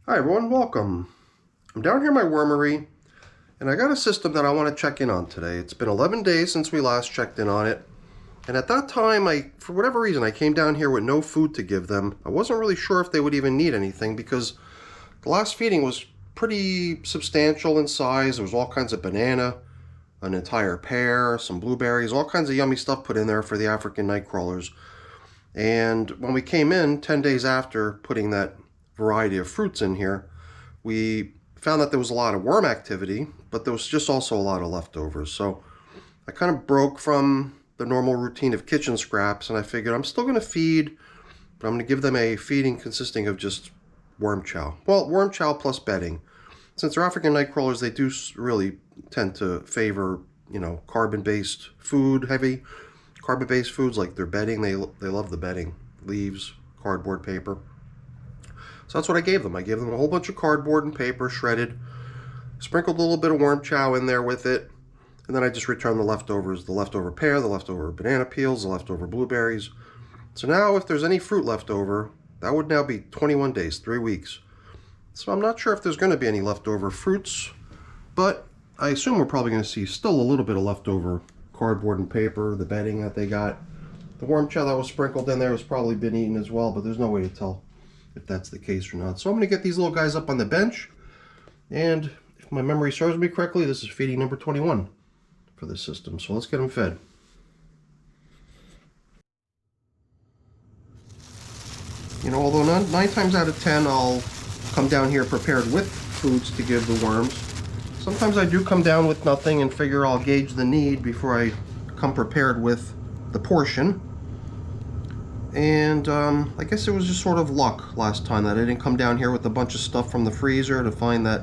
Hi everyone, welcome. I'm down here in my wormery, and I got a system that I want to check in on today. It's been 11 days since we last checked in on it, and at that time, for whatever reason, I came down here with no food to give them. I wasn't really sure if they would even need anything because the last feeding was pretty substantial in size. There was all kinds of banana, an entire pear, some blueberries, all kinds of yummy stuff put in there for the African night crawlers. And when we came in 10 days after putting that variety of fruits in here, we found that there was a lot of worm activity, but there was just also a lot of leftovers. So I kind of broke from the normal routine of kitchen scraps, and I figured I'm still going to feed, but I'm going to give them a feeding consisting of just worm chow. Well, worm chow plus bedding. Since they're African night crawlers, they do really tend to favor, carbon-based food, heavy carbon-based foods like their bedding. They love the bedding, leaves, cardboard, paper. So that's what I gave them. I gave them a whole bunch of cardboard and paper, shredded, sprinkled a little bit of worm chow in there with it, and then I just returned the leftovers, the leftover pear, the leftover banana peels, the leftover blueberries. So now if there's any fruit left over, that would now be 21 days, 3 weeks. So I'm not sure if there's going to be any leftover fruits, but I assume we're probably going to see still a little bit of leftover cardboard and paper, the bedding that they got. The worm chow that was sprinkled in there has probably been eaten as well, but there's no way to tell if that's the case or not. So I'm going to get these little guys up on the bench, and if my memory serves me correctly, this is feeding number 21 for this system. So let's get them fed. Although 9 times out of 10 I'll come down here prepared with foods to give the worms, sometimes I do come down with nothing and figure I'll gauge the need before I come prepared with the portion. And I guess it was just sort of luck last time that I didn't come down here with a bunch of stuff from the freezer to find that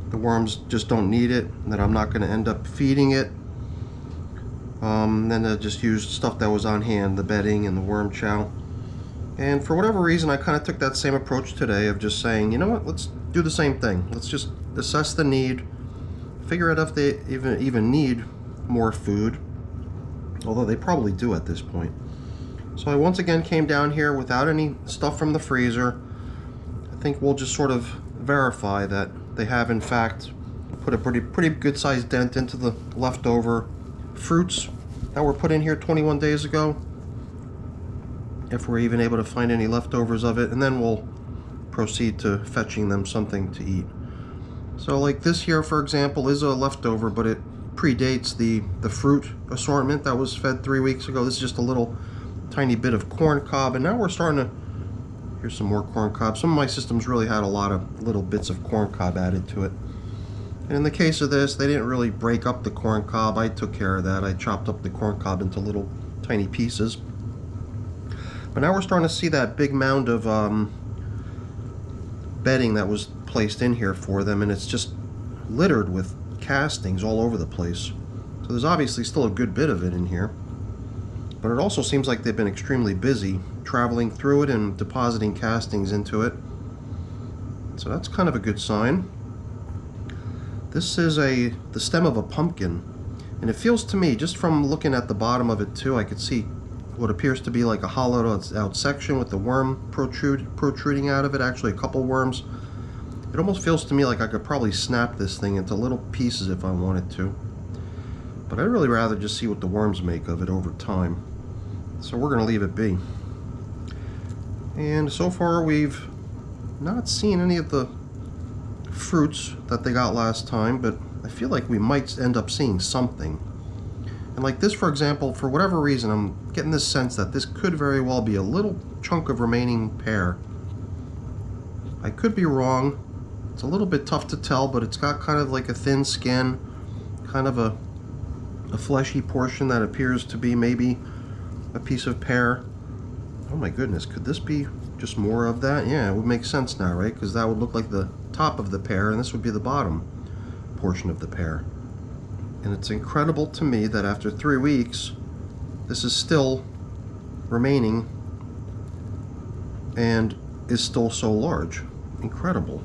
the worms just don't need it, and that I'm not going to end up feeding it. Then I just used stuff that was on hand, the bedding and the worm chow. And for whatever reason, I kind of took that same approach today of just saying, you know what, let's do the same thing. Let's just assess the need, figure out if they even need more food, although they probably do at this point. So I once again came down here without any stuff from the freezer. I think we'll just sort of verify that they have in fact put a pretty good sized dent into the leftover fruits that were put in here 21 days ago, if we're even able to find any leftovers of it, and then we'll proceed to fetching them something to eat. So like this here, for example, is a leftover, but it predates the fruit assortment that was fed 3 weeks ago. This is just a little tiny bit of corn cob, and now we're starting to, here's some more corn cob. Some of my systems really had a lot of little bits of corn cob added to it. And in the case of this, they didn't really break up the corn cob. I took care of that. I chopped up the corn cob into little tiny pieces. But now we're starting to see that big mound of bedding that was placed in here for them, and it's just littered with castings all over the place. So there's obviously still a good bit of it in here. But it also seems like they've been extremely busy traveling through it and depositing castings into it. So that's kind of a good sign. This is the stem of a pumpkin, and it feels to me, just from looking at the bottom of it too, I could see what appears to be like a hollowed out section with the worm protruding out of it, actually a couple worms. It almost feels to me like I could probably snap this thing into little pieces if I wanted to. But I'd really rather just see what the worms make of it over time. So we're going to leave it be. And so far we've not seen any of the fruits that they got last time, but I feel like we might end up seeing something. And like this, for example, for whatever reason, I'm getting this sense that this could very well be a little chunk of remaining pear. I could be wrong. It's a little bit tough to tell, but it's got kind of like a thin skin, kind of a fleshy portion that appears to be maybe a piece of pear. Oh my goodness, could this be just more of that? Yeah, it would make sense now, right? Because that would look like the top of the pear, and this would be the bottom portion of the pear. And it's incredible to me that after 3 weeks, this is still remaining and is still so large. Incredible.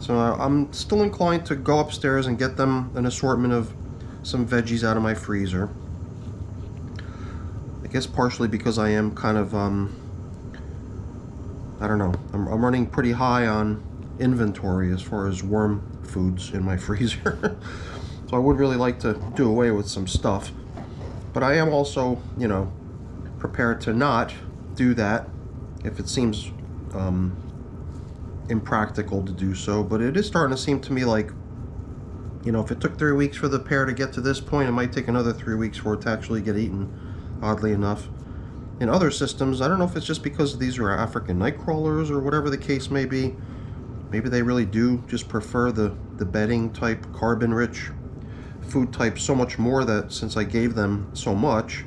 So I'm still inclined to go upstairs and get them an assortment of some veggies out of my freezer. I guess partially because I am kind of, I don't know, I'm running pretty high on inventory as far as worm foods in my freezer. So I would really like to do away with some stuff. But I am also, you know, prepared to not do that if it seems impractical to do so. But it is starting to seem to me like, you know, if it took 3 weeks for the pear to get to this point, it might take another 3 weeks for it to actually get eaten, oddly enough. In other systems, I don't know if it's just because these are African night crawlers or whatever the case may be. Maybe they really do just prefer the bedding type, carbon-rich food type so much more, that since I gave them so much,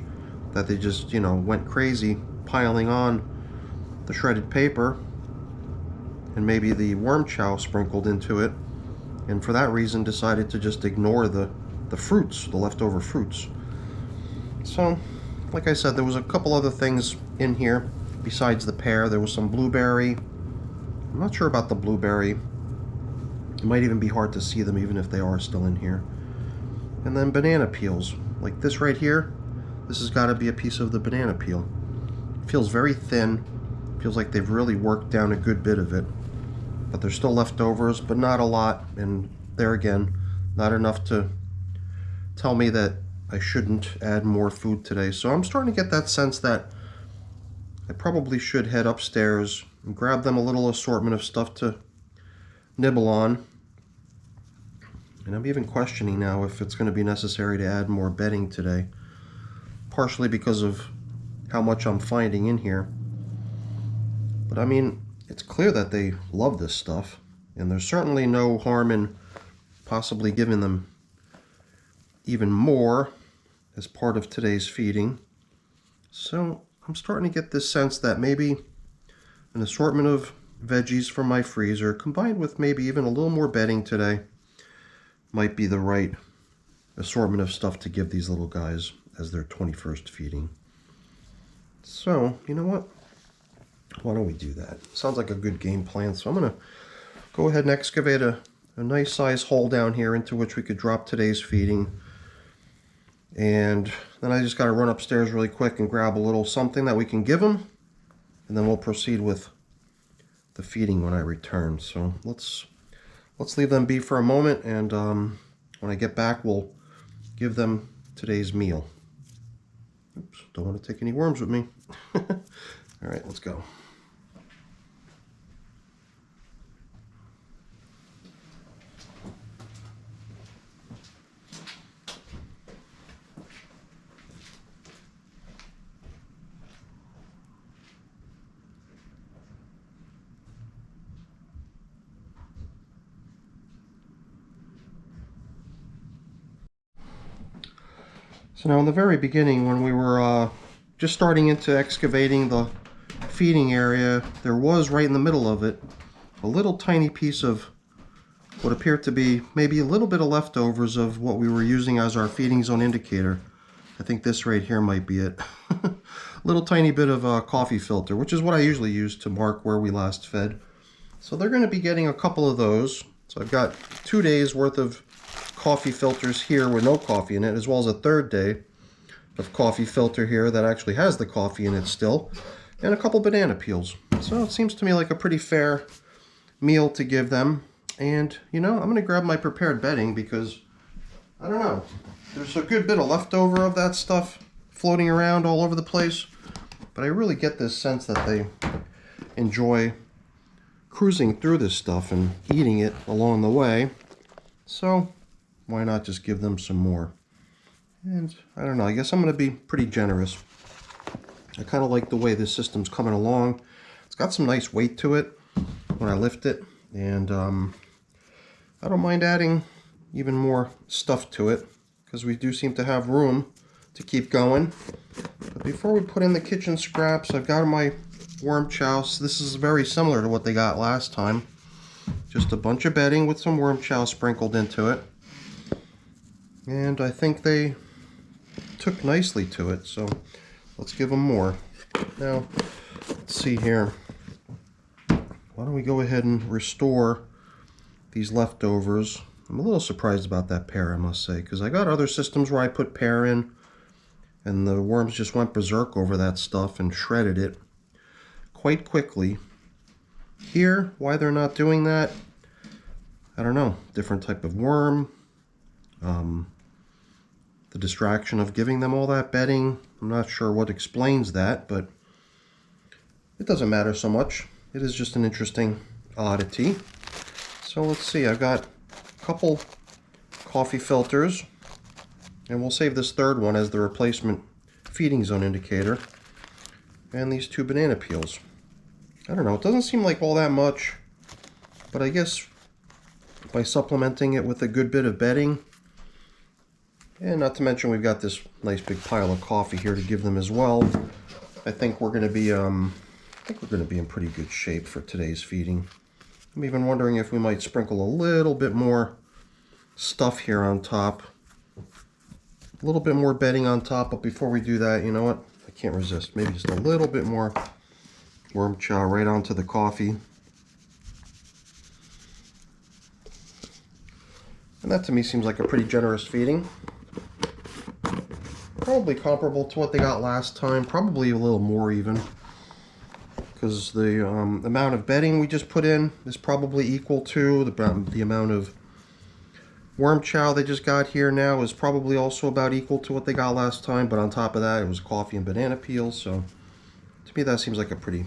that they just, you know, went crazy piling on the shredded paper and maybe the worm chow sprinkled into it, and for that reason decided to just ignore the fruits, the leftover fruits. So, like I said, there was a couple other things in here besides the pear. There was some blueberry. I'm not sure about the blueberry. It might even be hard to see them even if they are still in here. And then banana peels, like this right here. This has got to be a piece of the banana peel. It feels very thin. Feels like they've really worked down a good bit of it. But there's still leftovers, but not a lot. And there again, not enough to tell me that I shouldn't add more food today. So I'm starting to get that sense that I probably should head upstairs and grab them a little assortment of stuff to nibble on. And I'm even questioning now if it's going to be necessary to add more bedding today, partially because of how much I'm finding in here. But I mean, it's clear that they love this stuff, and there's certainly no harm in possibly giving them even more as part of today's feeding. So I'm starting to get this sense that maybe an assortment of veggies from my freezer combined with maybe even a little more bedding today might be the right assortment of stuff to give these little guys as their 21st feeding. So, you know what? Why don't we do that? Sounds like a good game plan. So I'm going to go ahead and excavate a nice size hole down here into which we could drop today's feeding. And then I just got to run upstairs really quick and grab a little something that we can give them. And then we'll proceed with the feeding when I return. So let's leave them be for a moment, and when I get back, we'll give them today's meal. Oops, don't want to take any worms with me. All right, let's go. So now in the very beginning, when we were just starting into excavating the feeding area, there was right in the middle of it a little tiny piece of what appeared to be maybe a little bit of leftovers of what we were using as our feeding zone indicator. I think this right here might be it. A little tiny bit of a coffee filter, which is what I usually use to mark where we last fed. So they're going to be getting a couple of those. So I've got 2 days worth of coffee filters here with no coffee in it, as well as a third day of coffee filter here that actually has the coffee in it still, and a couple banana peels. So it seems to me like a pretty fair meal to give them. And you know, I'm going to grab my prepared bedding because I don't know, there's a good bit of leftover of that stuff floating around all over the place, but I really get this sense that they enjoy cruising through this stuff and eating it along the way. So why not just give them some more? And I don't know, I guess I'm going to be pretty generous. I kind of like the way this system's coming along. It's got some nice weight to it when I lift it, and I don't mind adding even more stuff to it because we do seem to have room to keep going. But before we put in the kitchen scraps, I've got my worm chow. So this is very similar to what they got last time. Just a bunch of bedding with some worm chow sprinkled into it. And I think they took nicely to it, so let's give them more. Now, let's see here. Why don't we go ahead and restore these leftovers? I'm a little surprised about that pear, I must say, because I got other systems where I put pear in, and the worms just went berserk over that stuff and shredded it quite quickly. Here, why they're not doing that, I don't know, different type of worm. The distraction of giving them all that bedding. I'm not sure what explains that, but it doesn't matter so much. It is just an interesting oddity. So let's see, I've got a couple coffee filters, and we'll save this third one as the replacement feeding zone indicator, and these 2 banana peels. I don't know, it doesn't seem like all that much, but I guess by supplementing it with a good bit of bedding, and not to mention we've got this nice big pile of coffee here to give them as well, I think we're going to be in pretty good shape for today's feeding. I'm even wondering if we might sprinkle a little bit more stuff here on top, a little bit more bedding on top. But before we do that, you know what? I can't resist. Maybe just a little bit more worm chow right onto the coffee. And that to me seems like a pretty generous feeding. Probably comparable to what they got last time, probably a little more even, because the amount of bedding we just put in is probably equal to the amount of worm chow they just got here now is probably also about equal to what they got last time, but on top of that it was coffee and banana peels, so to me that seems like a pretty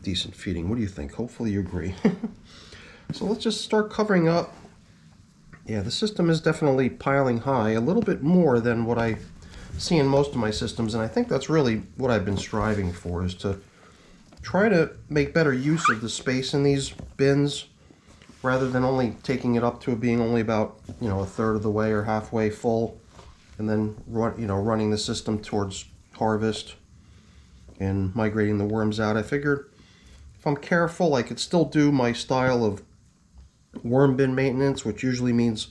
decent feeding. What do you think? Hopefully you agree. So let's just start covering up. Yeah, the system is definitely piling high, a little bit more than what I see in most of my systems, and I think that's really what I've been striving for, is to try to make better use of the space in these bins rather than only taking it up to it being only about, you know, a third of the way or halfway full, and then running the system towards harvest and migrating the worms out. I figured if I'm careful, I could still do my style of worm bin maintenance, which usually means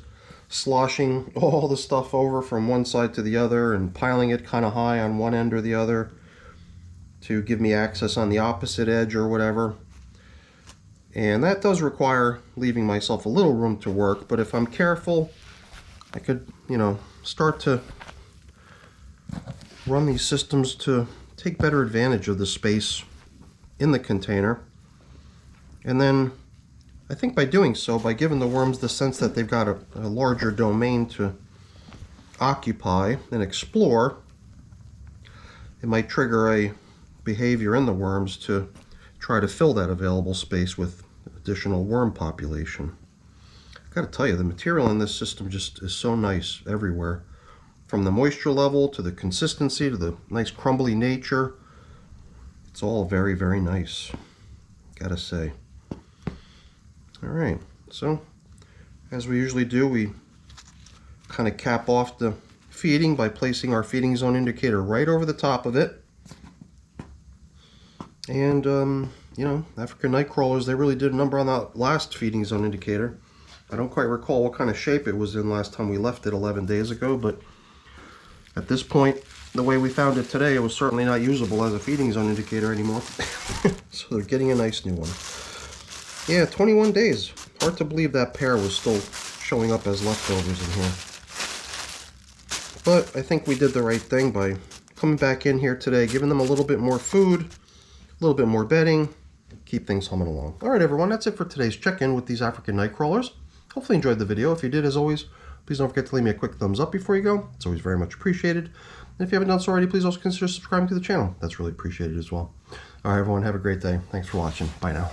sloshing all the stuff over from one side to the other and piling it kind of high on one end or the other to give me access on the opposite edge or whatever. And that does require leaving myself a little room to work, but if I'm careful, I could, you know, start to run these systems to take better advantage of the space in the container. And then I think by doing so, by giving the worms the sense that they've got a larger domain to occupy and explore, it might trigger a behavior in the worms to try to fill that available space with additional worm population. I've got to tell you, the material in this system just is so nice everywhere. From the moisture level to the consistency to the nice crumbly nature, it's all very, very nice, gotta say. All right, so as we usually do, we kind of cap off the feeding by placing our feeding zone indicator right over the top of it. And, you know, African night crawlers, they really did a number on that last feeding zone indicator. I don't quite recall what kind of shape it was in last time we left it 11 days ago, but at this point, the way we found it today, it was certainly not usable as a feeding zone indicator anymore. So they're getting a nice new one. Yeah, 21 days. Hard to believe that pair was still showing up as leftovers in here. But I think we did the right thing by coming back in here today, giving them a little bit more food, a little bit more bedding, keep things humming along. All right, everyone, that's it for today's check-in with these African night crawlers. Hopefully you enjoyed the video. If you did, as always, please don't forget to leave me a quick thumbs up before you go. It's always very much appreciated. And if you haven't done so already, please also consider subscribing to the channel. That's really appreciated as well. All right, everyone, have a great day. Thanks for watching. Bye now.